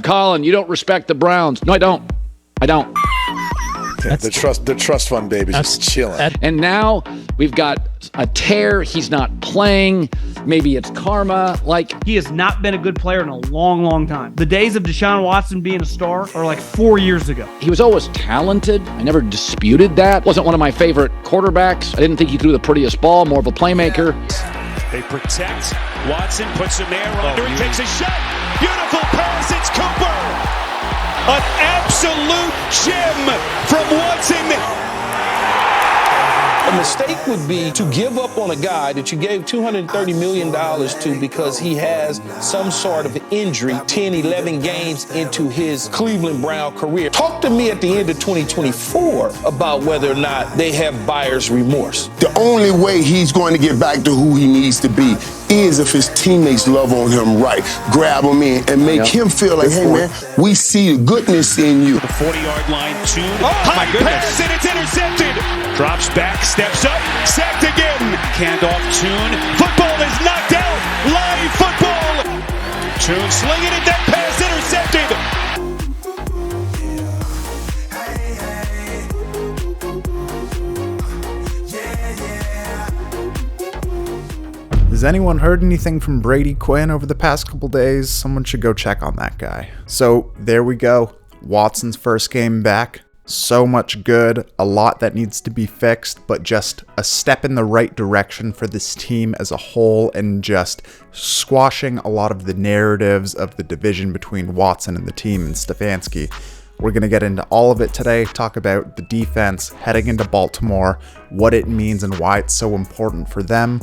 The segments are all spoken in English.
Colin, you don't respect the Browns. No, I don't. The trust fund baby's just chilling. And now we've got a tear. He's not playing. Maybe it's karma. He has not been a good player in a long, long time. The days of Deshaun Watson being a star are like 4 years ago. He was always talented. I never disputed that. Wasn't one of my favorite quarterbacks. I didn't think he threw the prettiest ball, more of a playmaker. They protect. Watson puts him there under. He takes a shot. Beautiful pass. It's Cooper. An absolute gem from Watson. A mistake would be to give up on a guy that you gave $230 million to because he has some sort of injury 10, 11 games into his Cleveland Brown career. Talk to me at the end of 2024 about whether or not they have buyer's remorse. The only way he's going to get back to who he needs to be is if his teammates love on him right, grab him in, and make him feel like, hey, man, we see the goodness in you. The 40-yard line, high pass, and it's intercepted. Drops back, steps up, sacked again. Handoff, Tune. Football is knocked out. Live football. Tune slinging it, that pass intercepted. Has anyone heard anything from Brady Quinn over the past couple days? Someone should go check on that guy. So there we go. Watson's first game back. So much good, a lot that needs to be fixed, but just a step in the right direction for this team as a whole and just squashing a lot of the narratives of the division between Watson and the team and Stefanski. We're going to get into all of it today, talk about the defense heading into Baltimore, what it means and why it's so important for them.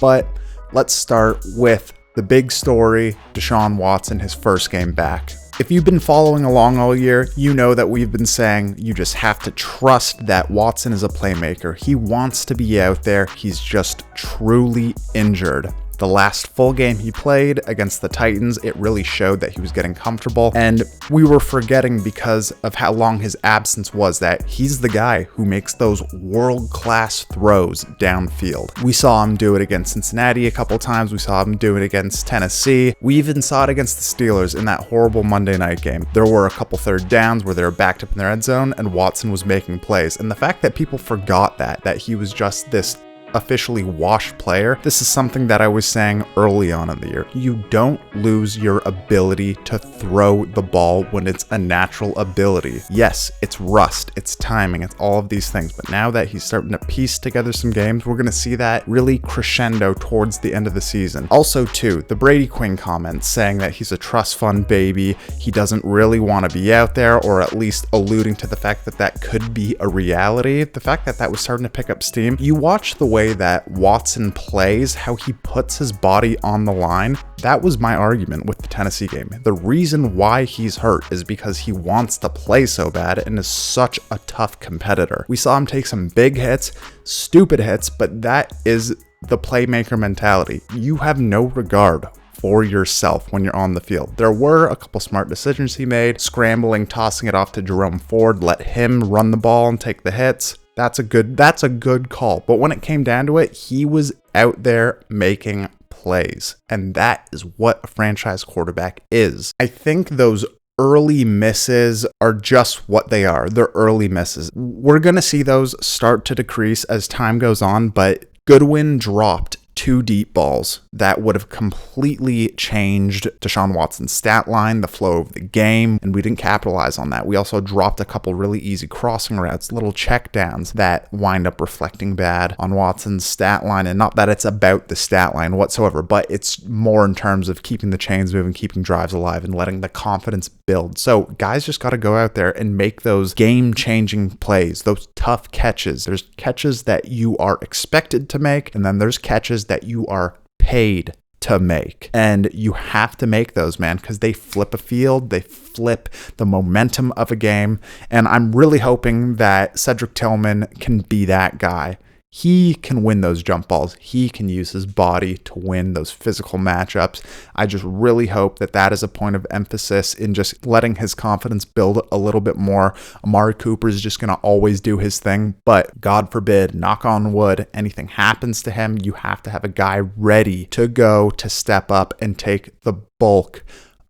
But let's start with the big story, Deshaun Watson, his first game back. If you've been following along all year, you know that we've been saying you just have to trust that Watson is a playmaker. He wants to be out there. He's just truly injured. The last full game he played against the Titans, it really showed that he was getting comfortable, and we were forgetting because of how long his absence was that he's the guy who makes those world-class throws downfield. We saw him do it against Cincinnati a couple times. We saw him do it against Tennessee. We even saw it against the Steelers in that horrible Monday night game. There were a couple third downs where they were backed up in their end zone and Watson was making plays, and the fact that people forgot that he was just this officially washed player. This is something that I was saying early on in the year. You don't lose your ability to throw the ball when it's a natural ability. Yes, it's rust, it's timing, it's all of these things, but now that he's starting to piece together some games, we're going to see that really crescendo towards the end of the season. Also too, the Brady Quinn comments saying that he's a trust fund baby, he doesn't really want to be out there, or at least alluding to the fact that that could be a reality. The fact that that was starting to pick up steam. You watch the way that Watson plays, how he puts his body on the line. That was my argument with the Tennessee game. The reason why he's hurt is because he wants to play so bad and is such a tough competitor. We saw him take some big hits, stupid hits, but that is the playmaker mentality. You have no regard for yourself when you're on the field. There were a couple smart decisions he made, scrambling, tossing it off to Jerome Ford, let him run the ball and take the hits. That's a good call. But when it came down to it, he was out there making plays. And that is what a franchise quarterback is. I think those early misses are just what they are. They're early misses. We're going to see those start to decrease as time goes on, but Goodwin dropped 2 deep balls that would have completely changed Deshaun Watson's stat line, the flow of the game, and we didn't capitalize on that. We also dropped a couple really easy crossing routes, little check downs that wind up reflecting bad on Watson's stat line, and not that it's about the stat line whatsoever, but it's more in terms of keeping the chains moving, keeping drives alive, and letting the confidence build. So guys just got to go out there and make those game-changing plays, those tough catches. There's catches that you are expected to make, and then there's catches that you are paid to make. And you have to make those, man, because they flip a field, they flip the momentum of a game. And I'm really hoping that Cedric Tillman can be that guy. He can win those jump balls. He can use his body to win those physical matchups. I just really hope that that is a point of emphasis in just letting his confidence build a little bit more. Amari Cooper is just going to always do his thing, but God forbid, knock on wood, anything happens to him, you have to have a guy ready to go, to step up and take the bulk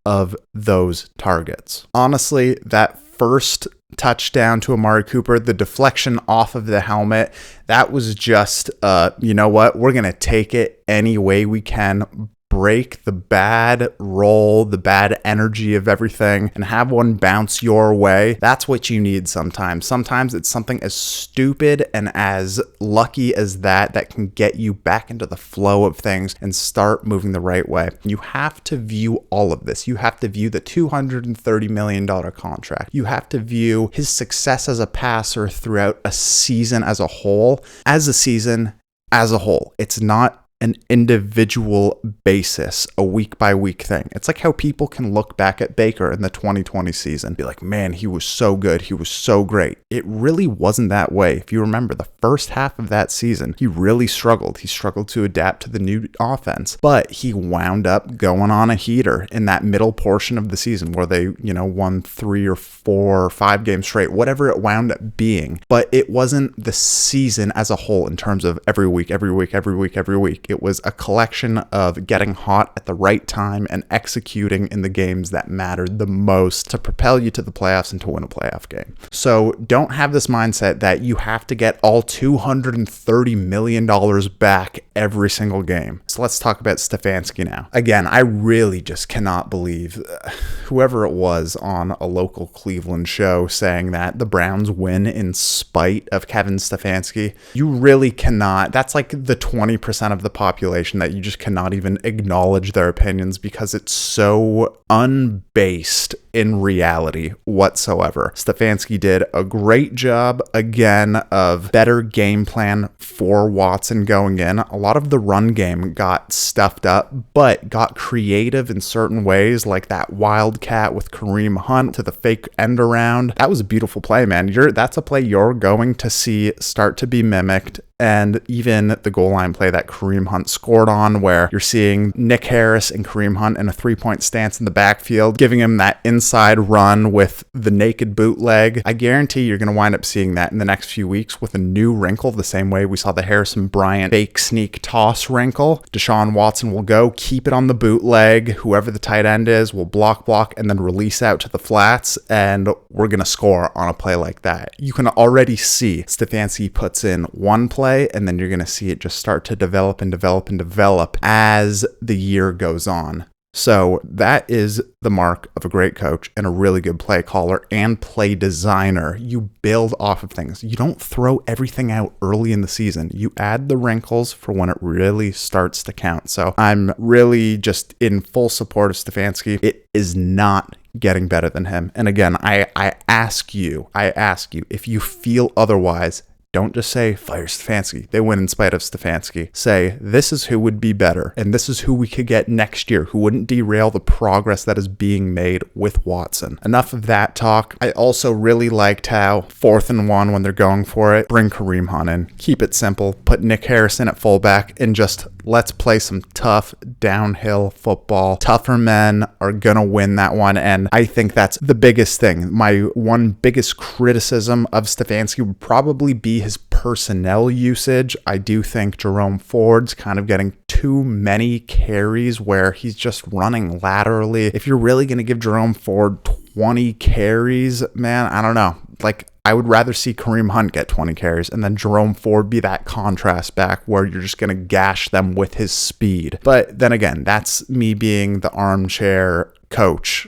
of those targets. Honestly, that first touchdown to Amari Cooper, the deflection off of the helmet, that was just, you know what? We're going to take it any way we can. Break the bad roll, the bad energy of everything, and have one bounce your way. That's what you need sometimes. Sometimes it's something as stupid and as lucky as that can get you back into the flow of things and start moving the right way. You have to view all of this. You have to view the $230 million contract. You have to view his success as a passer throughout a season as a whole, as a season as a whole. It's not an individual basis, a week by week thing. It's like how people can look back at Baker in the 2020 season, be like, man, he was so good. He was so great. It really wasn't that way. If you remember the first half of that season, he really struggled. He struggled to adapt to the new offense, but he wound up going on a heater in that middle portion of the season where they, won 3 or 4 or 5 games straight, whatever it wound up being. But it wasn't the season as a whole in terms of every week. It was a collection of getting hot at the right time and executing in the games that mattered the most to propel you to the playoffs and to win a playoff game. So don't have this mindset that you have to get all $230 million back every single game. So let's talk about Stefanski now. Again, I really just cannot believe whoever it was on a local Cleveland show saying that the Browns win in spite of Kevin Stefanski. You really cannot. That's like the 20% of the population that you just cannot even acknowledge their opinions because it's so unbased in reality whatsoever. Stefanski did a great job again of better game plan for Watson going in. A lot of the run game got stuffed up, but got creative in certain ways, like that wildcat with Kareem Hunt to the fake end around. That was a beautiful play, man. That's a play you're going to see start to be mimicked. And even the goal line play that Kareem Hunt scored on, where you're seeing Nick Harris and Kareem Hunt in a 3-point stance in the backfield, giving him that inside run with the naked bootleg. I guarantee you're going to wind up seeing that in the next few weeks with a new wrinkle, the same way we saw the Harrison Bryant fake sneak toss wrinkle. Deshaun Watson will go, keep it on the bootleg. Whoever the tight end is will block, and then release out to the flats, and we're going to score on a play like that. You can already see Stefanski puts in one play, and then you're going to see it just start to develop as the year goes on. So that is the mark of a great coach and a really good play caller and play designer. You build off of things. You don't throw everything out early in the season. You add the wrinkles for when it really starts to count. So I'm really just in full support of Stefanski. It is not getting better than him. And again, I ask you, if you feel otherwise, don't just say, fire Stefanski. They win in spite of Stefanski. Say, this is who would be better, and this is who we could get next year, who wouldn't derail the progress that is being made with Watson. Enough of that talk. I also really liked how 4th and 1 when they're going for it, bring Kareem Hunt in. Keep it simple. Put Nick Harrison at fullback and just let's play some tough downhill football. Tougher men are going to win that one, and I think that's the biggest thing. My one biggest criticism of Stefanski would probably be his personnel usage. I do think Jerome Ford's kind of getting too many carries where he's just running laterally. If you're really going to give Jerome Ford 20 carries, man, I don't know. I would rather see Kareem Hunt get 20 carries and then Jerome Ford be that contrast back where you're just going to gash them with his speed. But then again, that's me being the armchair coach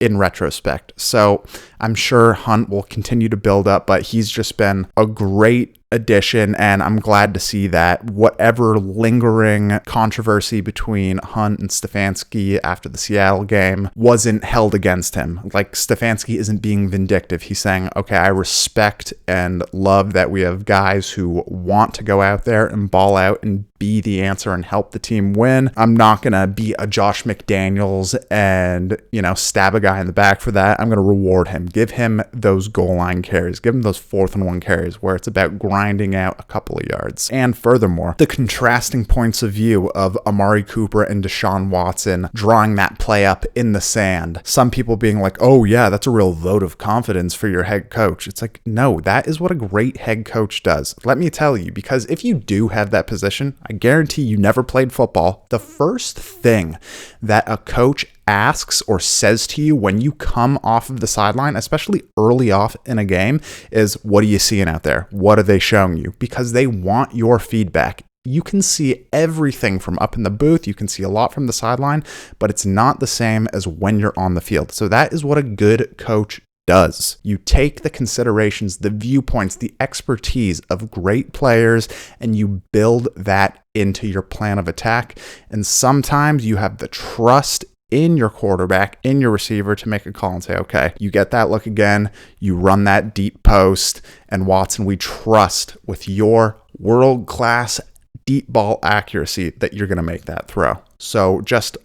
in retrospect. So I'm sure Hunt will continue to build up, but he's just been a great addition, and I'm glad to see that whatever lingering controversy between Hunt and Stefanski after the Seattle game wasn't held against him. Stefanski isn't being vindictive. He's saying, okay, I respect and love that we have guys who want to go out there and ball out and be the answer and help the team win. I'm not going to be a Josh McDaniels and, stab a guy in the back for that. I'm going to reward him. Give him those goal line carries. Give him those 4th and 1 carries where it's about grinding out a couple of yards. And furthermore, the contrasting points of view of Amari Cooper and Deshaun Watson drawing that play up in the sand. Some people being like, oh yeah, that's a real vote of confidence for your head coach. It's like, no, that is what a great head coach does. Let me tell you, because if you do have that position, I guarantee you never played football. The first thing that a coach asks or says to you when you come off of the sideline, especially early off in a game, is what are you seeing out there? What are they showing you? Because they want your feedback. You can see everything from up in the booth. You can see a lot from the sideline, but it's not the same as when you're on the field. So that is what a good coach does. You take the considerations, the viewpoints, the expertise of great players, and you build that into your plan of attack. And sometimes you have the trust in your quarterback, in your receiver to make a call and say, okay, you get that look again, you run that deep post, and Watson, we trust with your world-class deep ball accuracy that you're going to make that throw. So just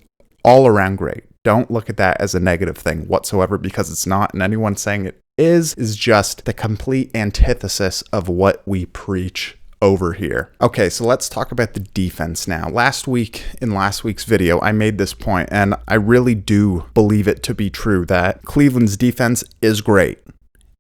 all around great. Don't look at that as a negative thing whatsoever, because it's not, and anyone saying it is just the complete antithesis of what we preach over here. Okay, so let's talk about the defense now. In last week's video, I made this point, and I really do believe it to be true that Cleveland's defense is great.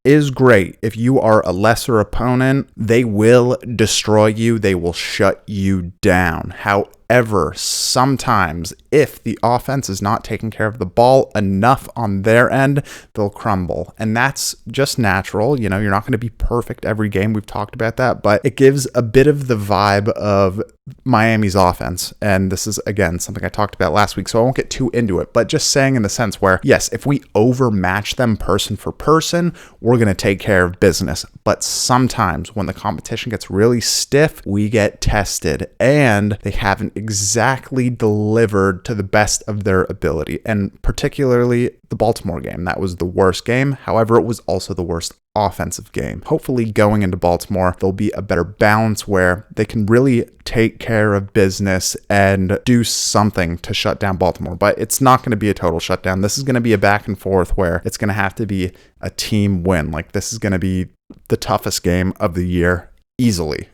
If you are a lesser opponent, they will destroy you. They will shut you down. However, sometimes if the offense is not taking care of the ball enough on their end, they'll crumble. And that's just natural. You know, you're not going to be perfect every game. We've talked about that, but it gives a bit of the vibe of Miami's offense. And this is, again, something I talked about last week, so I won't get too into it, but just saying in the sense where, yes, if we overmatch them person for person, we're going to take care of business. But sometimes when the competition gets really stiff, we get tested, and they haven't exactly delivered to the best of their ability. And particularly the Baltimore game, that was the worst game. However, it was also the worst offensive game. Hopefully going into Baltimore, there'll be a better balance where they can really take care of business and do something to shut down Baltimore. But it's not going to be a total shutdown. This is going to be a back and forth where it's going to have to be a team win. Like, this is going to be the toughest game of the year easily.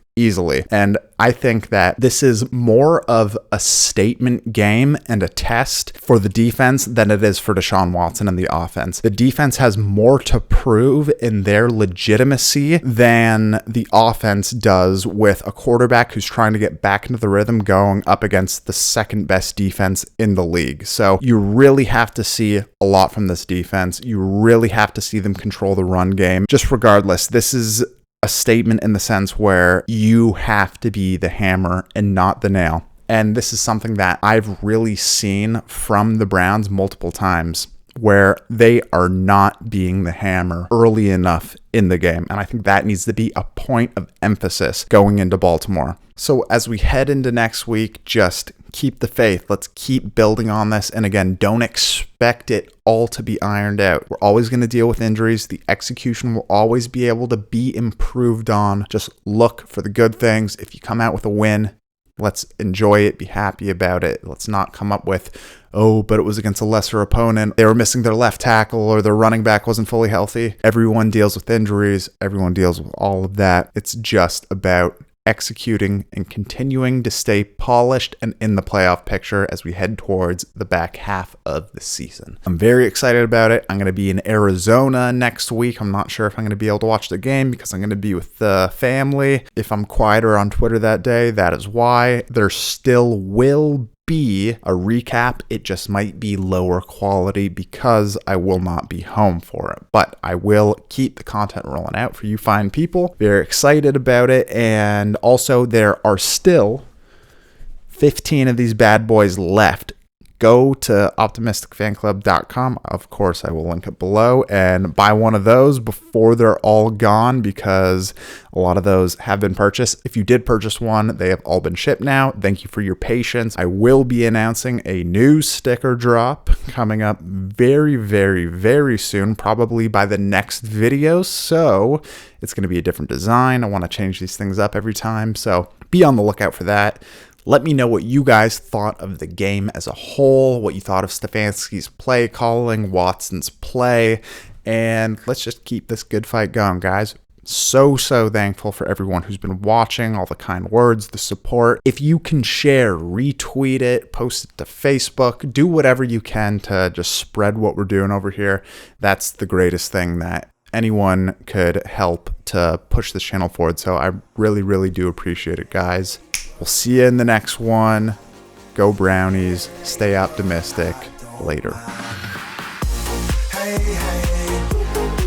And I think that this is more of a statement game and a test for the defense than it is for Deshaun Watson and the offense. The defense has more to prove in their legitimacy than the offense does with a quarterback who's trying to get back into the rhythm going up against the second best defense in the league. So you really have to see a lot from this defense. You really have to see them control the run game. Just regardless, this is a statement in the sense where you have to be the hammer and not the nail. And this is something that I've really seen from the Browns multiple times, where they are not being the hammer early enough in the game. And I think that needs to be a point of emphasis going into Baltimore. So as we head into next week, just keep the faith. Let's keep building on this. And again, don't expect it all to be ironed out. We're always going to deal with injuries. The execution will always be able to be improved on. Just look for the good things. If you come out with a win, let's enjoy it, be happy about it. Let's not come up with, oh, but it was against a lesser opponent. They were missing their left tackle, or their running back wasn't fully healthy. Everyone deals with injuries. Everyone deals with all of that. It's just about executing and continuing to stay polished and in the playoff picture as we head towards the back half of the season. I'm very excited about it. I'm going to be in Arizona next week. I'm not sure if I'm going to be able to watch the game because I'm going to be with the family. If I'm quieter on Twitter that day, that is why. There still will be a recap. It just might be lower quality because I will not be home for it, but I will keep the content rolling out for you fine people. Very excited about it. And also, there are still 15 of these bad boys left. Go to optimisticfanclub.com. Of course, I will link it below, and buy one of those before they're all gone, because a lot of those have been purchased. If you did purchase one, they have all been shipped now. Thank you for your patience. I will be announcing a new sticker drop coming up very, very, very soon, probably by the next video. So it's going to be a different design. I want to change these things up every time, so be on the lookout for that. Let me know what you guys thought of the game as a whole, what you thought of Stefanski's play calling, Watson's play, and let's just keep this good fight going, guys. So thankful for everyone who's been watching, all the kind words, the support. If you can share, retweet it, post it to Facebook, do whatever you can to just spread what we're doing over here. That's the greatest thing that anyone could help to push this channel forward. So I really, really do appreciate it, guys. We'll see you in the next one. Go Brownies. Stay optimistic. later. Hey, hey.